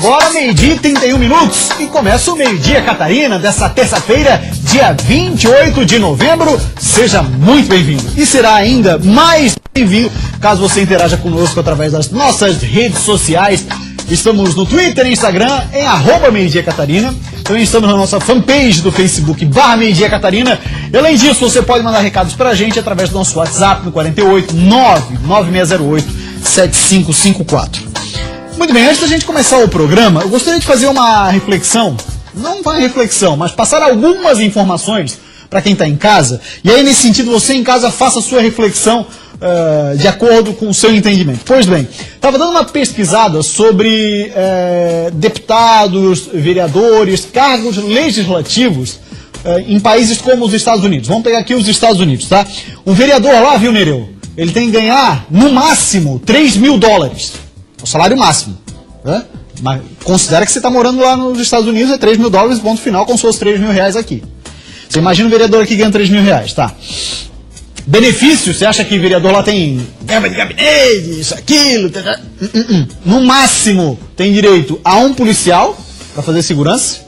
Agora, meio-dia e 31 minutos, e começa o Meio-Dia Catarina dessa terça-feira, dia 28 de novembro. Seja muito bem-vindo. E será ainda mais bem-vindo caso você interaja conosco através das nossas redes sociais. Estamos no Twitter e Instagram em @Meio-Dia Catarina. Também estamos na nossa fanpage do Facebook /Meio-Dia Catarina. E, além disso, você pode mandar recados pra gente através do nosso WhatsApp no 48 99608 7554. Muito bem, antes da gente começar o programa, eu gostaria de fazer uma reflexão, não uma reflexão, mas passar algumas informações para quem está em casa. E aí, nesse sentido, você em casa faça a sua reflexão de acordo com o seu entendimento. Pois bem, estava dando uma pesquisada sobre deputados, vereadores, cargos legislativos em países como os Estados Unidos. Vamos pegar aqui os Estados Unidos, tá? Um vereador lá, viu, Nereu? Ele tem que ganhar, no máximo, $3.000. O salário máximo, né? Mas considera que você está morando lá nos Estados Unidos, é $3.000, ponto final, como se fosse R$3.000 aqui. Você imagina um vereador aqui ganhando R$3.000, tá? Benefício, você acha que vereador lá tem verba de gabinete, isso, aquilo, No máximo tem direito a um policial para fazer segurança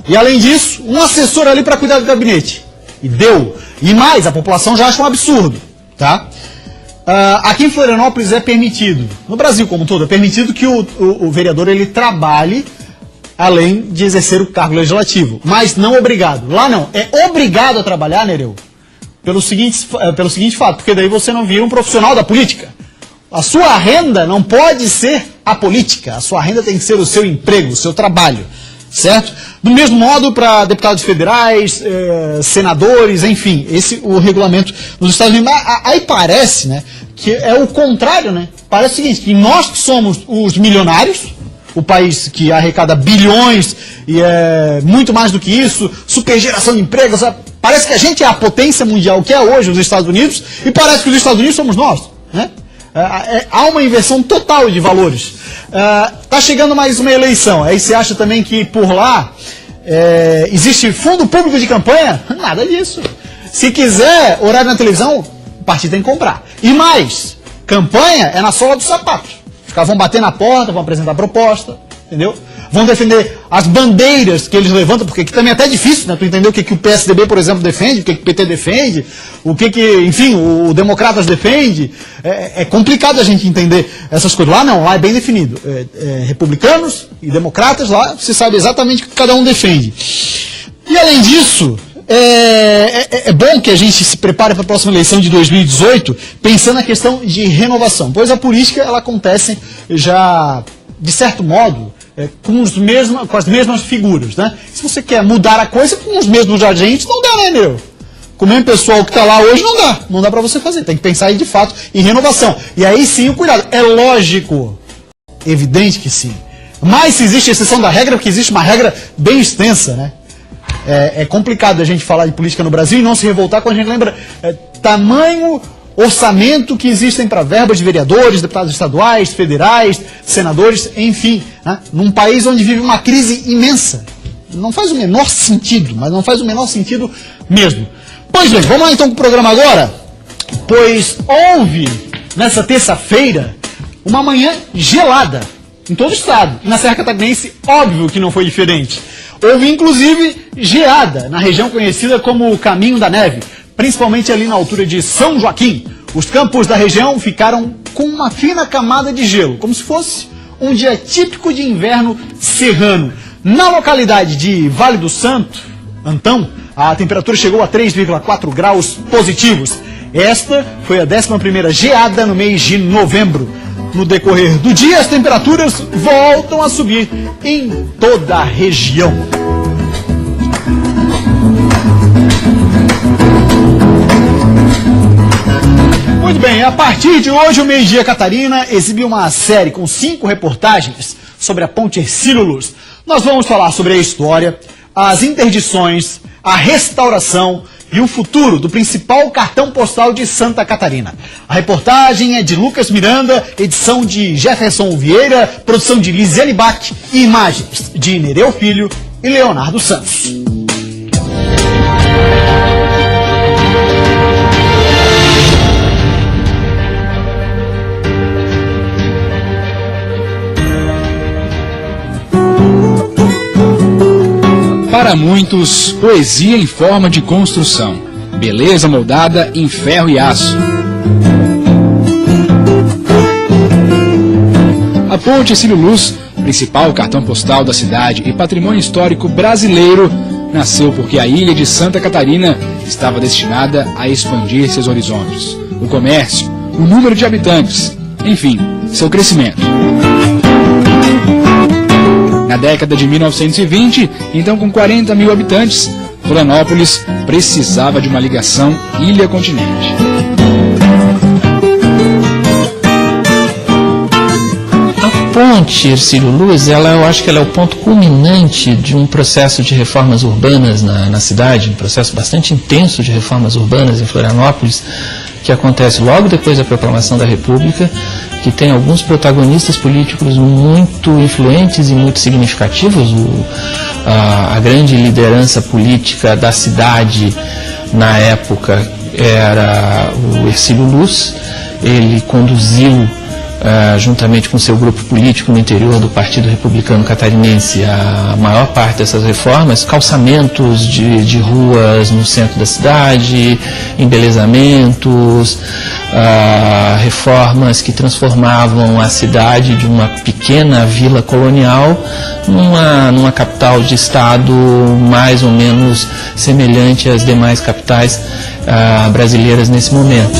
e, além disso, um assessor ali para cuidar do gabinete. E deu. E mais, a população já acha um absurdo, tá? Aqui em Florianópolis é permitido, no Brasil como um todo, é permitido que o vereador ele trabalhe além de exercer o cargo legislativo, mas não obrigado. Lá não, é obrigado a trabalhar, Nereu, pelo seguinte fato, porque daí você não vira um profissional da política. A sua renda não pode ser a política, a sua renda tem que ser o seu emprego, o seu trabalho, certo? Do mesmo modo para deputados federais, senadores, enfim, esse o regulamento nos Estados Unidos. Aí parece, né, que é o contrário, né? Parece o seguinte, que nós que somos os milionários, o país que arrecada bilhões e muito mais do que isso, super geração de empregos, parece que a gente é a potência mundial que é hoje os Estados Unidos e parece que os Estados Unidos somos nós, né? Há uma inversão total de valores. Tá chegando mais uma eleição, aí você acha também que por lá existe fundo público de campanha? Nada disso. Se quiser horário na televisão, o partido tem que comprar. E mais, campanha é na sola do sapato. Os caras vão bater na porta, vão apresentar proposta, entendeu? Vão defender as bandeiras que eles levantam, porque aqui também é até difícil, né? Tu entender o que o PSDB, por exemplo, defende, o que o PT defende, enfim, o Democratas defende. É complicado a gente entender essas coisas. Lá não, lá é bem definido. Republicanos e democratas, lá você sabe exatamente o que cada um defende. E além disso, é bom que a gente se prepare para a próxima eleição de 2018, pensando na questão de renovação, pois a política ela acontece já, de certo modo, com as mesmas figuras, né? Se você quer mudar a coisa com os mesmos agentes, não dá, né, meu? Com o mesmo pessoal que está lá hoje, não dá para você fazer. Tem que pensar aí, de fato, em renovação. E aí sim, o cuidado. É lógico, evidente que sim. Mas se existe exceção da regra, porque existe uma regra bem extensa, né? É complicado a gente falar de política no Brasil e não se revoltar quando a gente lembra tamanho orçamento que existem para verbas de vereadores, deputados estaduais, federais, senadores, enfim, né? Num país onde vive uma crise imensa. Não faz o menor sentido, mas não faz o menor sentido mesmo. Pois bem, vamos lá então com o programa agora, pois houve, nessa terça-feira, uma manhã gelada em todo o estado. E na Serra Catarinense, óbvio que não foi diferente. Houve, inclusive, geada na região conhecida como o Caminho da Neve, principalmente ali na altura de São Joaquim. Os campos da região ficaram com uma fina camada de gelo, como se fosse um dia típico de inverno serrano. Na localidade de Vale do Santo, Antão, a temperatura chegou a 3,4 graus positivos. Esta foi a 11ª geada no mês de novembro. No decorrer do dia, as temperaturas voltam a subir em toda a região. Muito bem, a partir de hoje o Meio-Dia Catarina exibe uma série com 5 reportagens sobre a Ponte Hercílio Luz. Nós vamos falar sobre a história, as interdições, a restauração e o futuro do principal cartão postal de Santa Catarina. A reportagem é de Lucas Miranda, edição de Jefferson Vieira, produção de Lisiane Bach e imagens de Nereu Filho e Leonardo Santos. para muitos, poesia em forma de construção, beleza moldada em ferro e aço. A ponte Hercílio Luz, principal cartão postal da cidade e patrimônio histórico brasileiro, nasceu porque a ilha de Santa Catarina estava destinada a expandir seus horizontes, o comércio, o número de habitantes, enfim, seu crescimento. Na década de 1920, então com 40 mil habitantes, Florianópolis precisava de uma ligação ilha-continente. A ponte Hercílio Luz, eu acho que ela é o ponto culminante de um processo de reformas urbanas na cidade, um processo bastante intenso de reformas urbanas em Florianópolis, que acontece logo depois da proclamação da República, que tem alguns protagonistas políticos muito influentes e muito significativos. A grande liderança política da cidade na época era o Hercílio Luz. Ele conduziu, juntamente com seu grupo político no interior do Partido Republicano Catarinense, a maior parte dessas reformas, calçamentos de ruas no centro da cidade, embelezamentos, reformas que transformavam a cidade de uma pequena vila colonial numa capital de estado mais ou menos semelhante às demais capitais brasileiras nesse momento.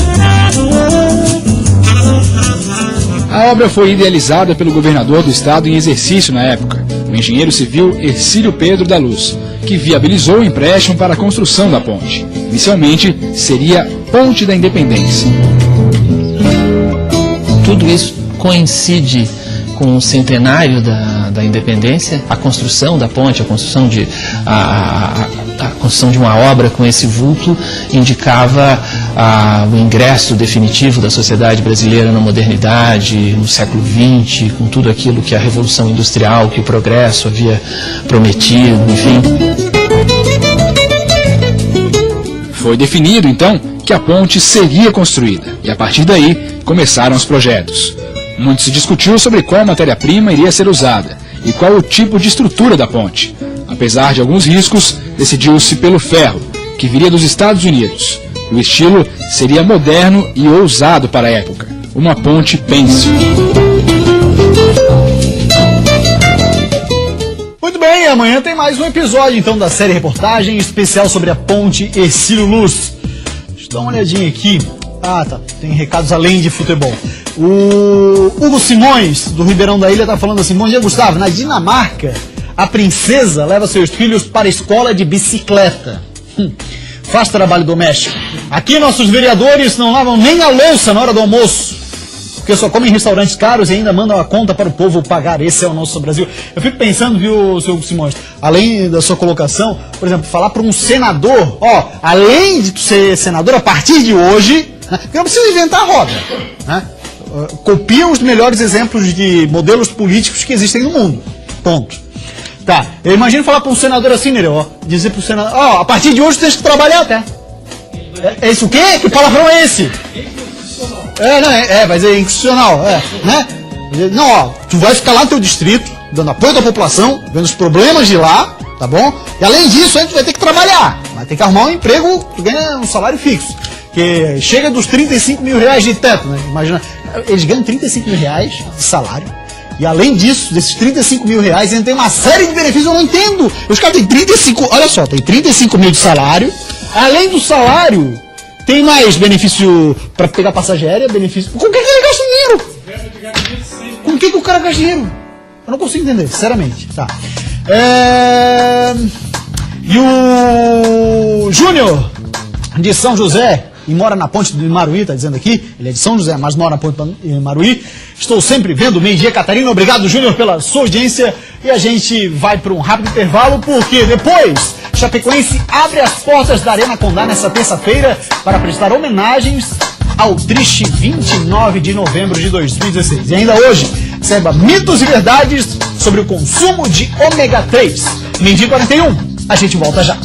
A obra foi idealizada pelo governador do estado em exercício na época, o engenheiro civil Hercílio Pedro da Luz, que viabilizou o empréstimo para a construção da ponte. Inicialmente, seria Ponte da Independência. Tudo isso coincide com o centenário da independência, a construção da ponte, a construção de uma obra com esse vulto indicava o ingresso definitivo da sociedade brasileira na modernidade, no século XX, com tudo aquilo que a Revolução Industrial, que o progresso havia prometido, enfim. Foi definido, então, que a ponte seria construída, e a partir daí começaram os projetos. Muito se discutiu sobre qual matéria-prima iria ser usada e qual o tipo de estrutura da ponte. Apesar de alguns riscos, decidiu-se pelo ferro, que viria dos Estados Unidos. O estilo seria moderno e ousado para a época, uma ponte pêncil. Muito bem, amanhã tem mais um episódio então da série reportagem especial sobre a ponte Hercílio Luz. Deixa eu dar uma olhadinha aqui. Tá, tem recados além de futebol. O Hugo Simões, do Ribeirão da Ilha, está falando assim: bom dia, Gustavo. Na Dinamarca, a princesa leva seus filhos para a escola de bicicleta. Faz trabalho doméstico. Aqui nossos vereadores não lavam nem a louça na hora do almoço, porque só comem em restaurantes caros e ainda mandam a conta para o povo pagar. Esse é o nosso Brasil. Eu fico pensando, viu, seu Hugo Simões, além da sua colocação, por exemplo, falar para um senador, além de tu ser senador, a partir de hoje, porque não precisa inventar a roda, né? Copiam os melhores exemplos de modelos políticos que existem no mundo. Ponto. Tá, eu imagino falar para um senador assim, Nereu, dizer para o senador, a partir de hoje tu tens que trabalhar até. É isso o quê? Que palavrão é esse? Vai dizer inconstitucional, né? Não, tu vai ficar lá no teu distrito, dando apoio da população, vendo os problemas de lá, tá bom? E além disso, aí tu vai ter que trabalhar, vai ter que arrumar um emprego, tu ganha um salário fixo. Que chega dos 35 mil reais de teto, né? Imagina, eles ganham 35 mil reais de salário. E além disso, desses 35 mil reais, ainda tem uma série de benefícios, eu não entendo. Os caras têm 35, olha só, tem 35 mil de salário. Além do salário, tem mais benefício para pegar passagem aérea, benefício. Com que ele gasta dinheiro? Com que o cara gasta dinheiro? Eu não consigo entender, sinceramente. Tá. E o Júnior, de São José, e mora na ponte do Imaruí, está dizendo aqui, ele é de São José, mas mora na ponte do Imaruí. Estou sempre vendo Meio-Dia Catarina. Obrigado, Júnior, pela sua audiência. E a gente vai para um rápido intervalo, porque depois Chapecoense abre as portas da Arena Condá nessa terça-feira para prestar homenagens ao triste 29 de novembro de 2016. E ainda hoje, saiba mitos e verdades sobre o consumo de ômega 3. Meio-Dia 41, a gente volta já.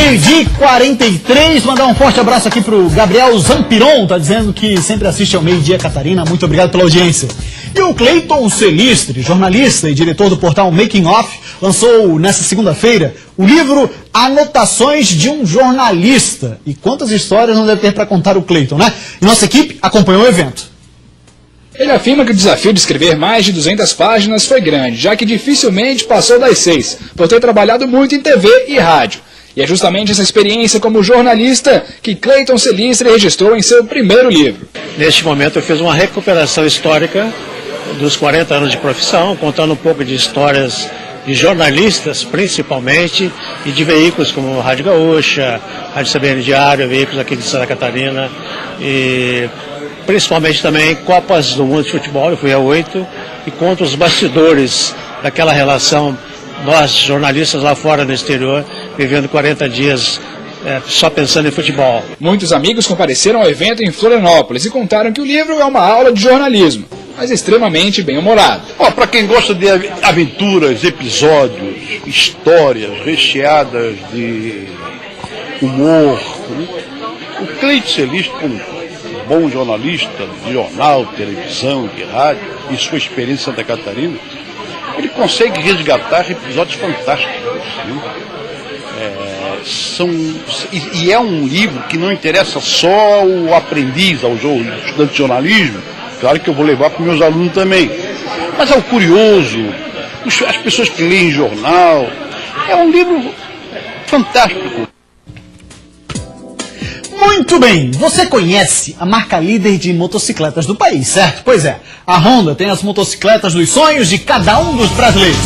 Meio-dia 43, mandar um forte abraço aqui pro Gabriel Zampiron, tá dizendo que sempre assiste ao Meio-dia Catarina, muito obrigado pela audiência. E o Cleiton Celistre, jornalista e diretor do portal Making Off, lançou nessa segunda-feira o livro Anotações de um Jornalista. E quantas histórias não deve ter para contar o Cleiton, né? E nossa equipe acompanhou o evento. Ele afirma que o desafio de escrever mais de 200 páginas foi grande, já que dificilmente passou das 6, por ter trabalhado muito em TV e rádio. E é justamente essa experiência como jornalista que Cleiton Celistre registrou em seu primeiro livro. Neste momento eu fiz uma recuperação histórica dos 40 anos de profissão, contando um pouco de histórias de jornalistas, principalmente, e de veículos como Rádio Gaúcha, Rádio CBN Diário, veículos aqui de Santa Catarina, e principalmente também Copas do Mundo de Futebol, eu fui a 8, e conto os bastidores daquela relação, nós jornalistas lá fora no exterior, vivendo 40 dias só pensando em futebol. Muitos amigos compareceram ao evento em Florianópolis e contaram que o livro é uma aula de jornalismo, mas extremamente bem-humorado. Para quem gosta de aventuras, episódios, histórias recheadas de humor, o Cleiton Celistre, como bom jornalista de jornal, televisão, de rádio, e sua experiência em Santa Catarina, ele consegue resgatar episódios fantásticos. E é um livro que não interessa só o aprendiz, ao estudante de jornalismo, claro que eu vou levar para os meus alunos também, mas ao curioso, as pessoas que leem jornal. É um livro fantástico. Muito bem, você conhece a marca líder de motocicletas do país, certo? Pois é, a Honda tem as motocicletas dos sonhos de cada um dos brasileiros.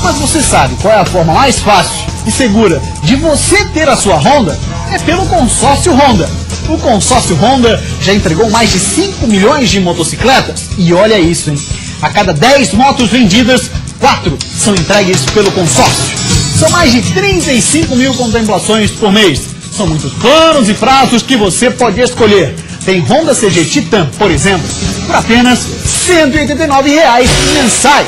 Mas você sabe qual é a forma mais fácil e segura de você ter a sua Honda? É pelo consórcio Honda. O consórcio Honda já entregou mais de 5 milhões de motocicletas. E olha isso, hein? A cada 10 motos vendidas, 4 são entregues pelo consórcio. São mais de 35 mil contemplações por mês. São muitos planos e prazos que você pode escolher. Tem Honda CG Titan, por exemplo, por apenas R$ 189,00 mensais.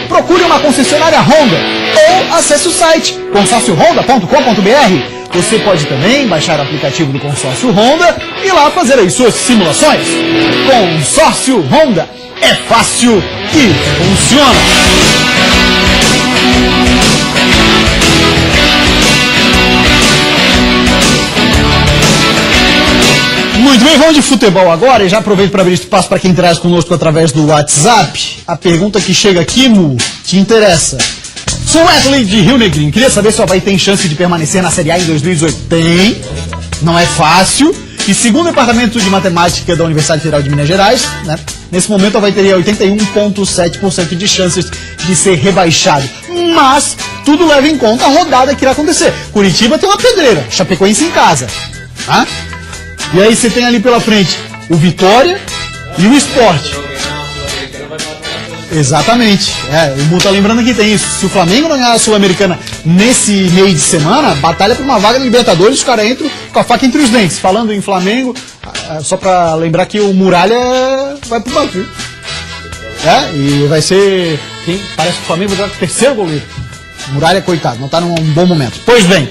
Procure uma concessionária Honda ou acesse o site consórciohonda.com.br. Você pode também baixar o aplicativo do Consórcio Honda e lá fazer as suas simulações. Consórcio Honda é fácil e funciona. Muito bem, vamos de futebol agora e já aproveito para abrir espaço para quem interage conosco através do WhatsApp. A pergunta que chega aqui, Mu, te interessa. Sou Wesley de Rio Negrinho, queria saber se o Avaí tem chance de permanecer na Série A em 2018. Tem, não é fácil. E segundo o Departamento de Matemática da Universidade Federal de Minas Gerais, né, nesse momento o Avaí teria 81,7% de chances de ser rebaixado. Mas tudo leva em conta a rodada que irá acontecer. Curitiba tem uma pedreira, Chapecoense em casa. Tá? E aí você tem ali pela frente o Vitória e o Sport. Exatamente. O Mu tá lembrando que tem isso. Se o Flamengo não ganhar a Sul-Americana nesse meio de semana, batalha por uma vaga na Libertadores, os caras entram com a faca entre os dentes. Falando em Flamengo, só pra lembrar que o Muralha vai pro banco. E vai ser... Parece que o Flamengo vai jogar com o terceiro goleiro. Muralha, coitado, não tá num bom momento. Pois bem.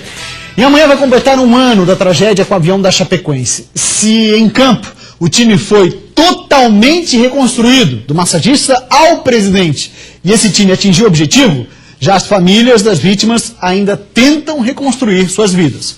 E amanhã vai completar um ano da tragédia com o avião da Chapecoense. Se em campo o time foi totalmente reconstruído, do massagista ao presidente, e esse time atingiu o objetivo, já as famílias das vítimas ainda tentam reconstruir suas vidas.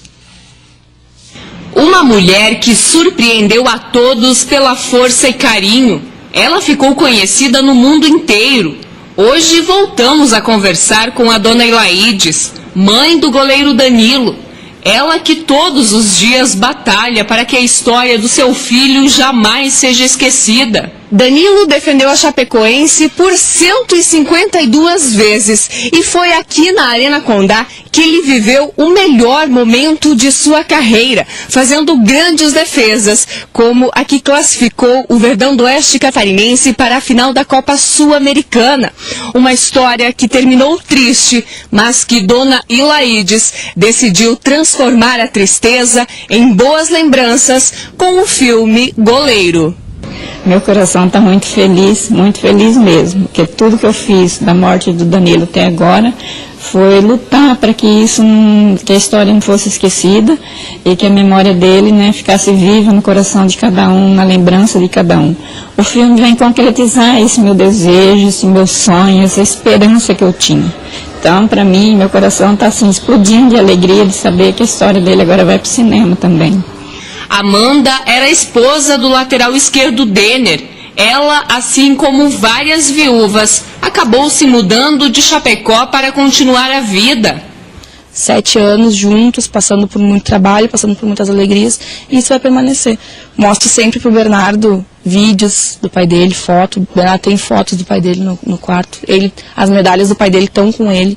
Uma mulher que surpreendeu a todos pela força e carinho. Ela ficou conhecida no mundo inteiro. Hoje voltamos a conversar com a dona Ilaides, mãe do goleiro Danilo. Ela que todos os dias batalha para que a história do seu filho jamais seja esquecida. Danilo defendeu a Chapecoense por 152 vezes e foi aqui na Arena Condá que ele viveu o melhor momento de sua carreira, fazendo grandes defesas, como a que classificou o Verdão do Oeste catarinense para a final da Copa Sul-Americana. Uma história que terminou triste, mas que dona Ilaides decidiu transformar a tristeza em boas lembranças com o filme Goleiro. Meu coração está muito feliz mesmo, porque tudo que eu fiz da morte do Danilo até agora foi lutar para que que a história não fosse esquecida e que a memória dele, né, ficasse viva no coração de cada um, na lembrança de cada um. O filme vem concretizar esse meu desejo, esse meu sonho, essa esperança que eu tinha. Então, para mim, meu coração está assim, explodindo de alegria de saber que a história dele agora vai para o cinema também. Amanda era esposa do lateral esquerdo Denner. Ela, assim como várias viúvas, acabou se mudando de Chapecó para continuar a vida. 7 anos juntos, passando por muito trabalho, passando por muitas alegrias, e isso vai permanecer. Mostro sempre para o Bernardo vídeos do pai dele, foto. O Bernardo tem fotos do pai dele no quarto. As medalhas do pai dele estão com ele.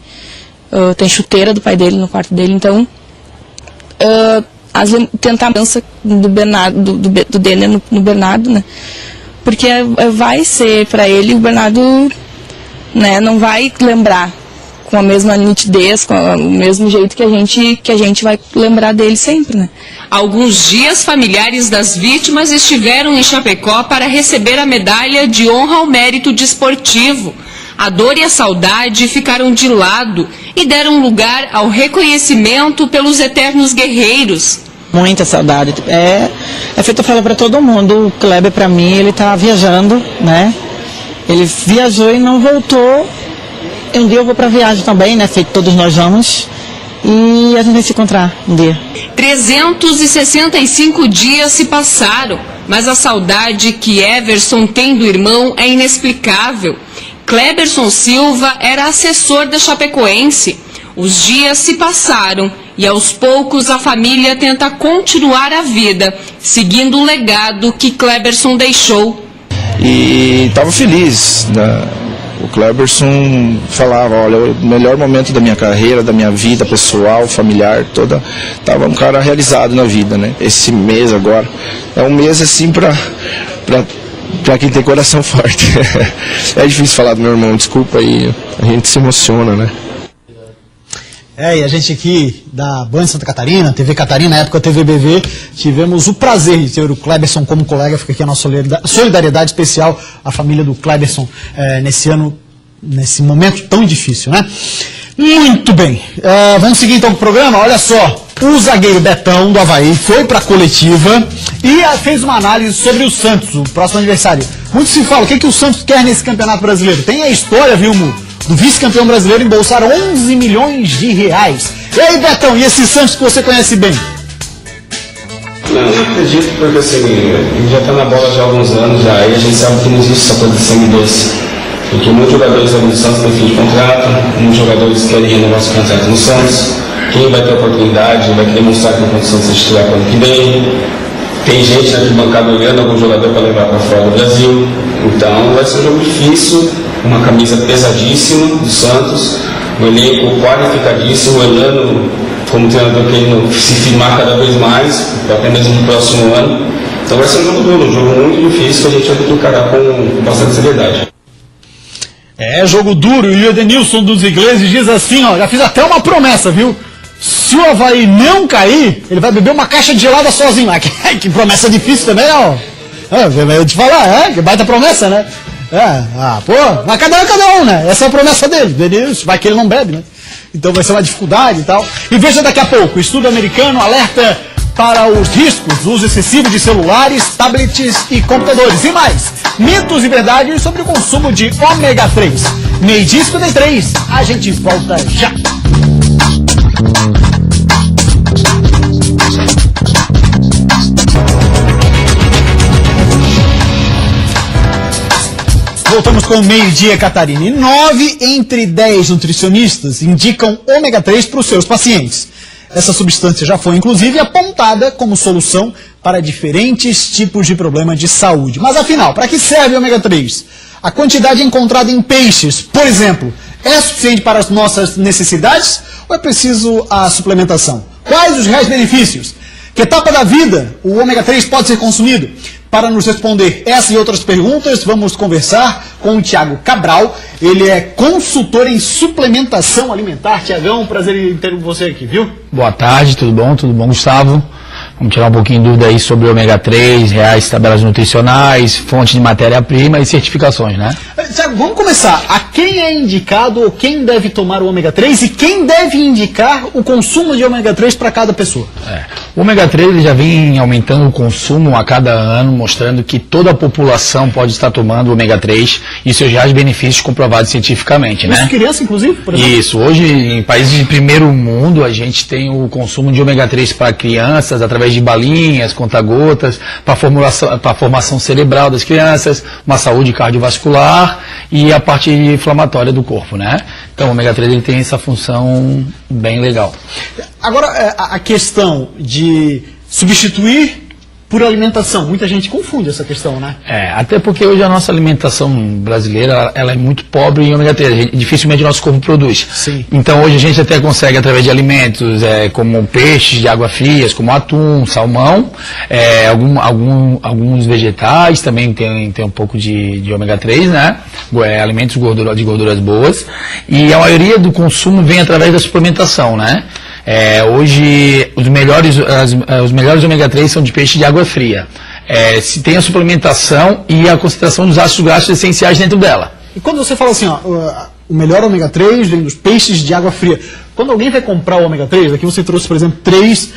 Tem chuteira do pai dele no quarto dele. Então, tentar a dança do Bernardo, do Denner no Bernardo, né? Porque vai ser para ele, o Bernardo, né, não vai lembrar com a mesma nitidez, com o mesmo jeito que a gente vai lembrar dele sempre, né? Alguns dias, familiares das vítimas estiveram em Chapecó para receber a medalha de honra ao mérito desportivo. A dor e a saudade ficaram de lado e deram lugar ao reconhecimento pelos eternos guerreiros. Muita saudade. É feito eu falo para todo mundo. O Kleber, para mim, ele tá viajando, né? Ele viajou e não voltou. Um dia eu vou para viagem também, né? Feito todos nós vamos. E a gente vai se encontrar um dia. 365 dias se passaram, mas a saudade que Everson tem do irmão é inexplicável. Kleberson Silva era assessor da Chapecoense. Os dias se passaram e aos poucos a família tenta continuar a vida, seguindo o legado que Kleberson deixou. E estava feliz, né? O Kleberson falava, olha, o melhor momento da minha carreira, da minha vida pessoal, familiar, toda, estava um cara realizado na vida, né? Esse mês agora é um mês assim para quem tem coração forte. É difícil falar do meu irmão, desculpa aí, a gente se emociona, né? E a gente aqui da Band Santa Catarina, TV Catarina, na época TVBV, tivemos o prazer de ter o Kleberson como colega. Fica aqui a nossa solidariedade especial à família do Kleberson nesse momento tão difícil, né? Muito bem, vamos seguir então com o programa. Olha só, o zagueiro Betão do Avaí foi para a coletiva e fez uma análise sobre o Santos, o próximo aniversário. Muito se fala, o que o Santos quer nesse Campeonato Brasileiro? Tem a história, viu, do vice-campeão brasileiro embolsar 11 milhões de reais. E aí, Betão, e esse Santos que você conhece bem? Não acredito, porque assim, a gente já está na bola já há alguns anos já, e a gente sabe que não existe essa coisa de sangue doce. Porque muitos jogadores do Santos têm fim de contrato, muitos jogadores querem renovar seu contrato no Santos. Quem vai ter oportunidade vai querer mostrar que tem condição de se titular para o ano que vem. Tem gente na arquibancada olhando algum jogador para levar para fora do Brasil. Então vai ser um jogo difícil, uma camisa pesadíssima do Santos, um elenco qualificadíssimo, olhando como treinador querendo se firmar cada vez mais, até mesmo no próximo ano. Então vai ser um jogo duro, um jogo muito difícil que a gente vai ter que encarar com bastante seriedade. Jogo duro, e o Edenilson dos Ingleses diz assim, ó, já fiz até uma promessa, viu? Se o Avaí não cair, ele vai beber uma caixa de gelada sozinho. Que promessa difícil também, ó. Eu te falar, que baita promessa, né? Mas cada um, né? Essa é a promessa dele, Edenilson, vai que ele não bebe, né? Então vai ser uma dificuldade e tal. E veja daqui a pouco, o estudo americano alerta para os riscos do uso excessivo de celulares, tablets e computadores. E mais, mitos e verdades sobre o consumo de ômega 3. Meio-dia 53, a gente volta já. Voltamos com o Meio-Dia Catarina. E 9 entre 10 nutricionistas indicam ômega 3 para os seus pacientes. Essa substância já foi, inclusive, apontada como solução para diferentes tipos de problemas de saúde. Mas, afinal, para que serve o ômega 3? A quantidade encontrada em peixes, por exemplo, é suficiente para as nossas necessidades ou é preciso a suplementação? Quais os reais benefícios? Que etapa da vida o ômega 3 pode ser consumido? Para nos responder essa e outras perguntas, vamos conversar com o Tiago Cabral. Ele é consultor em suplementação alimentar. Tiagão, prazer em ter você aqui, viu? Boa tarde, tudo bom, Gustavo? Vamos tirar um pouquinho de dúvida aí sobre o ômega 3, reais tabelas nutricionais, fonte de matéria-prima e certificações, né? Tiago, vamos começar. A quem é indicado ou quem deve tomar o ômega 3 e quem deve indicar o consumo de ômega 3 para cada pessoa? O ômega 3 ele já vem aumentando o consumo a cada ano, mostrando que toda a população pode estar tomando ômega 3 e seus reais benefícios comprovados cientificamente, né? Isso, criança, inclusive, por exemplo? Isso. Hoje, em países de primeiro mundo, a gente tem o consumo de ômega 3 para crianças, através de balinhas, conta-gotas, para a formação cerebral das crianças, uma saúde cardiovascular e a parte inflamatória do corpo, né? Então, o ômega 3 ele tem essa função bem legal. Agora, a questão de substituir por alimentação, muita gente confunde essa questão, né? Até porque hoje a nossa alimentação brasileira, ela é muito pobre em ômega 3, dificilmente o nosso corpo produz. Sim. Então hoje a gente até consegue, através de alimentos como peixes de água frias, como atum, salmão, alguns vegetais também tem um pouco de ômega 3, né? Alimentos de gorduras boas, e a maioria do consumo vem através da suplementação, né? Hoje os melhores ômega 3 são de peixe de água fria. Se tem a suplementação e a concentração dos ácidos graxos essenciais dentro dela. E quando você fala assim, o melhor ômega 3 vem dos peixes de água fria. Quando alguém vai comprar o ômega 3, aqui você trouxe, por exemplo, 3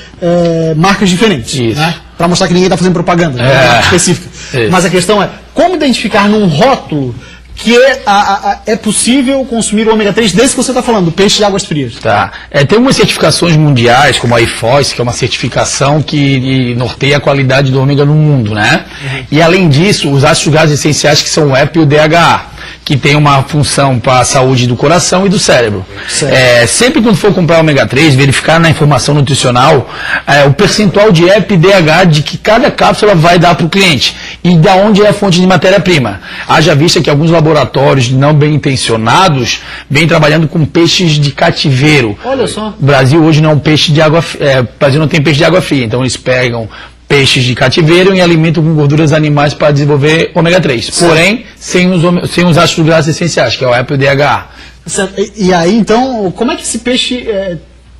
marcas diferentes. Isso. Né? Para mostrar que ninguém está fazendo propaganda, uma marca específica. Isso. Mas a questão é, como identificar num rótulo que é possível consumir o ômega 3 desse que você está falando, do peixe de águas frias? Tá. Tem algumas certificações mundiais, como a IFOS, que é uma certificação que norteia a qualidade do ômega no mundo, né? E além disso, os ácidos graxos essenciais, que são o EPA e o DHA, que tem uma função para a saúde do coração e do cérebro. Sempre quando for comprar ômega 3, verificar na informação nutricional o percentual de EPA e DHA de que cada cápsula vai dar para o cliente e da onde é a fonte de matéria-prima. Haja vista que alguns laboratórios não bem intencionados vêm trabalhando com peixes de cativeiro. Olha só. O Brasil hoje não é um peixe de água, o Brasil não tem peixe de água fria, então eles pegam peixes de cativeiro e alimentam com gorduras animais para desenvolver ômega 3. Porém, sem os ácidos graxos essenciais, que é o EPA e o DHA. Certo. E aí, então, como é que esse peixe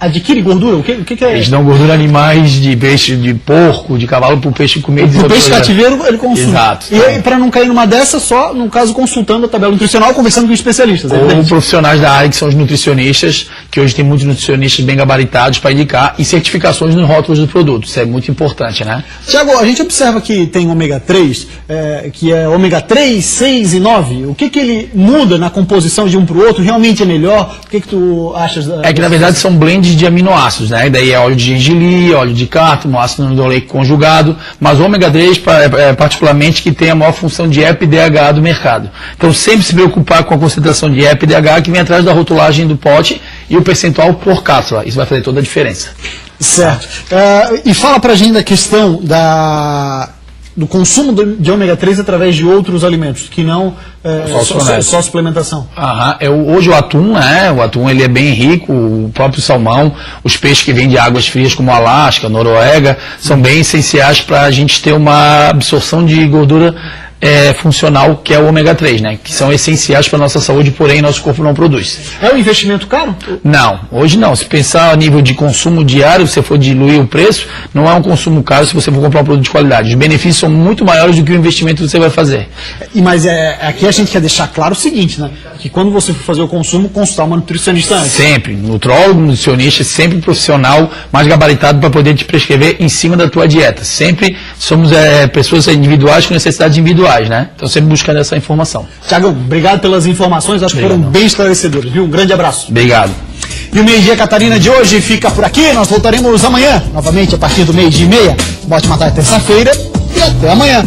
adquire gordura? O que é? Eles dão gordura animais de peixe, de porco, de cavalo, para o peixe comer. O peixe cativeiro ele consome. Exato. E aí, para não cair numa dessa, só, no caso, consultando a tabela nutricional, conversando com especialistas. Ou profissionais da área, que são os nutricionistas, que hoje tem muitos nutricionistas bem gabaritados para indicar, e certificações nos rótulos do produto. Isso é muito importante, né? Tiago, a gente observa que tem ômega 3, que é ômega 3, 6 e 9. O que ele muda na composição de um para o outro? Realmente é melhor? O que tu achas? Que na verdade são blends de aminoácidos, né? Daí é óleo de gengibre, óleo de cártamo, ácido linoleico conjugado, mas o ômega 3 particularmente que tem a maior função de EPA e DHA do mercado. Então sempre se preocupar com a concentração de EPA e DHA que vem atrás da rotulagem do pote e o percentual por cápsula. Isso vai fazer toda a diferença. Certo. E fala pra gente da questão do consumo de ômega 3 através de outros alimentos, que não só suplementação. Hoje o atum, o atum ele é bem rico, o próprio salmão, os peixes que vêm de águas frias como Alasca, Noruega, são bem essenciais para a gente ter uma absorção de gordura funcional, que é o ômega 3, né? Que são essenciais para a nossa saúde, porém nosso corpo não produz. É um investimento caro? Não, hoje não. Se pensar a nível de consumo diário, se você for diluir o preço, não é um consumo caro se você for comprar um produto de qualidade. Os benefícios são muito maiores do que o investimento que você vai fazer. Mas aqui a gente quer deixar claro o seguinte, né? Que quando você for fazer o consumo, consultar uma nutricionista antes. Sempre. Nutrólogo, nutricionista, sempre um profissional mais gabaritado para poder te prescrever em cima da tua dieta. Sempre somos pessoas individuais com necessidades individuais. Né? Então sempre buscando essa informação. Tiagão, obrigado pelas informações, acho que foram bem esclarecedoras, viu? Um grande abraço. Obrigado. E o Meio-Dia Catarina de hoje fica por aqui, nós voltaremos amanhã, novamente a partir do 12:30. Uma ótima tarde, terça-feira, e até amanhã.